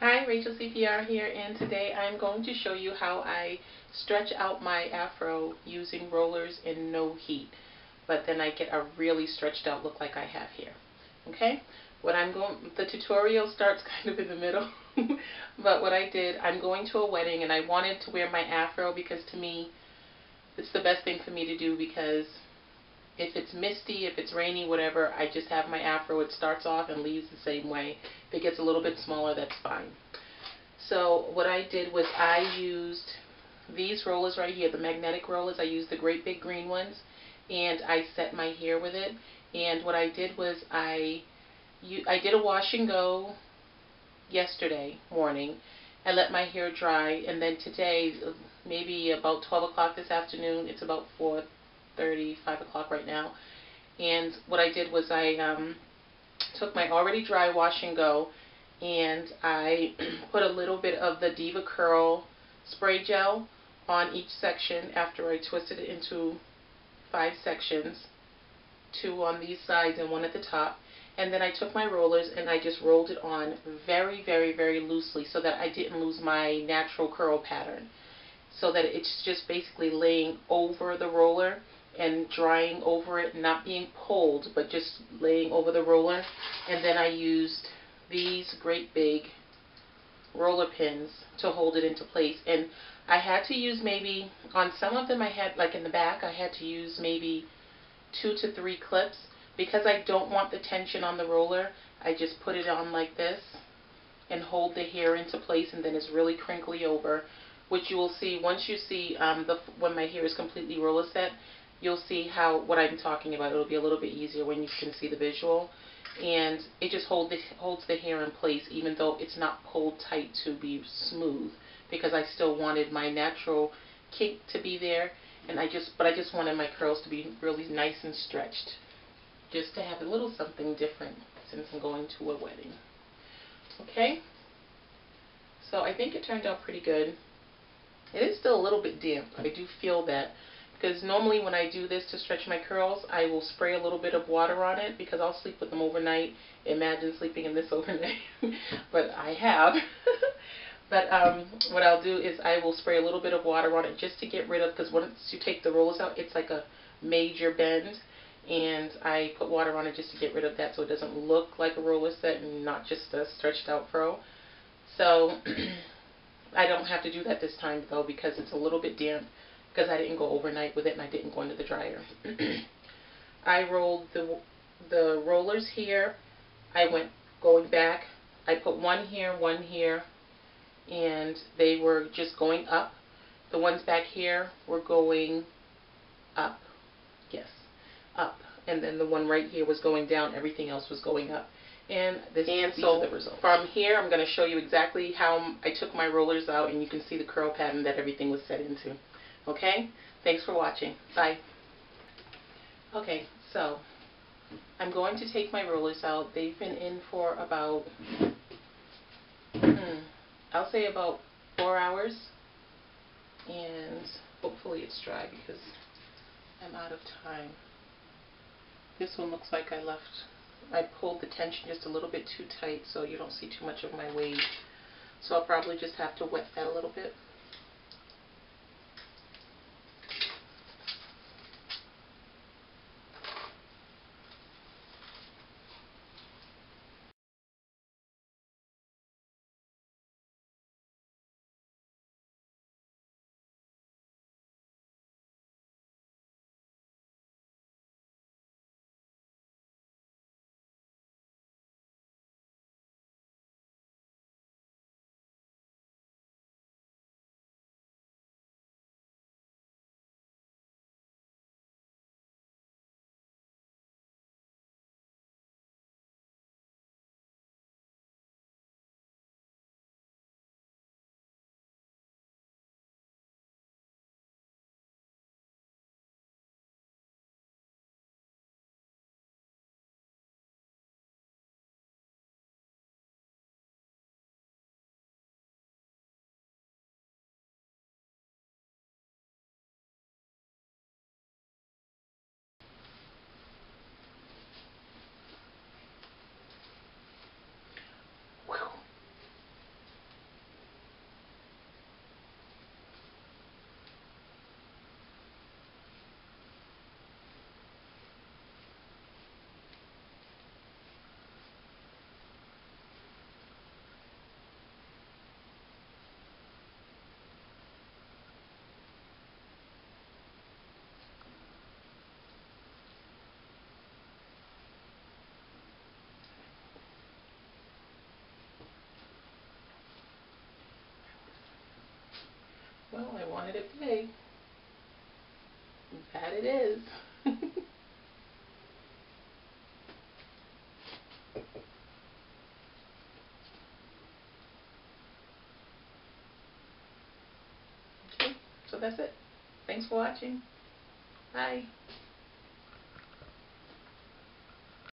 Hi, Rachel CPR here, and today I'm going to show you how I stretch out my afro using rollers in no heat, but then I get a really stretched out look like I have here. Okay? The tutorial starts kind of in the middle, but what I did, I'm going to a wedding and I wanted to wear my afro because to me, it's the best thing for me to do because if it's misty, if it's rainy, whatever, I just have my afro. It starts off and leaves the same way. If it gets a little bit smaller, that's fine. So what I did was I used these rollers right here, the magnetic rollers. I used the great big green ones, and I set my hair with it. And what I did was I did a wash and go yesterday morning. I let my hair dry, and then today, maybe about 12 o'clock this afternoon, it's about 4:30, 5 o'clock right now, and what I did was I took my already dry wash and go, and I put a little bit of the Diva Curl spray gel on each section after I twisted it into 5 sections, 2 on these sides and 1 at the top. And then I took my rollers and I just rolled it on very, very, very loosely so that I didn't lose my natural curl pattern. So that it's just basically laying over the roller and drying over it, not being pulled, but just laying over the roller. And then I used these great big roller pins to hold it into place. And I had to use maybe, on some of them I had, like in the back, I had to use maybe 2 to 3 clips. Because I don't want the tension on the roller, I just put it on like this and hold the hair into place, and then it's really crinkly over, which you will see once you see when my hair is completely roller set. You'll see what I'm talking about. It'll be a little bit easier when you can see the visual, and it just holds the hair in place even though it's not pulled tight to be smooth, because I still wanted my natural kink to be there, and I just wanted my curls to be really nice and stretched, just to have a little something different since I'm going to a wedding. Okay, so I think it turned out pretty good. It is still a little bit damp. I do feel that, because normally when I do this to stretch my curls, I will spray a little bit of water on it because I'll sleep with them overnight. Imagine sleeping in this overnight, but I have. But what I'll do is I will spray a little bit of water on it just to get rid of, because once you take the rollers out, it's like a major bend, and I put water on it just to get rid of that so it doesn't look like a roller set and not just a stretched out fro. So I don't have to do that this time though because it's a little bit damp, because I didn't go overnight with it and I didn't go into the dryer. I rolled the rollers here. I went going back. I put one here, and they were just going up. The ones back here were going up. Yes, up. And then the one right here was going down. Everything else was going up. And these are the results. From here, I'm going to show you exactly how I took my rollers out, and you can see the curl pattern that everything was set into. Okay? Thanks for watching. Bye. Okay, so I'm going to take my rollers out. They've been in for about, I'll say about 4 hours. And hopefully it's dry because I'm out of time. This one looks like I pulled the tension just a little bit too tight so you don't see too much of my wave. So I'll probably just have to wet that a little bit. Well, I wanted it big. That it is. Okay, so that's it. Thanks for watching. Bye.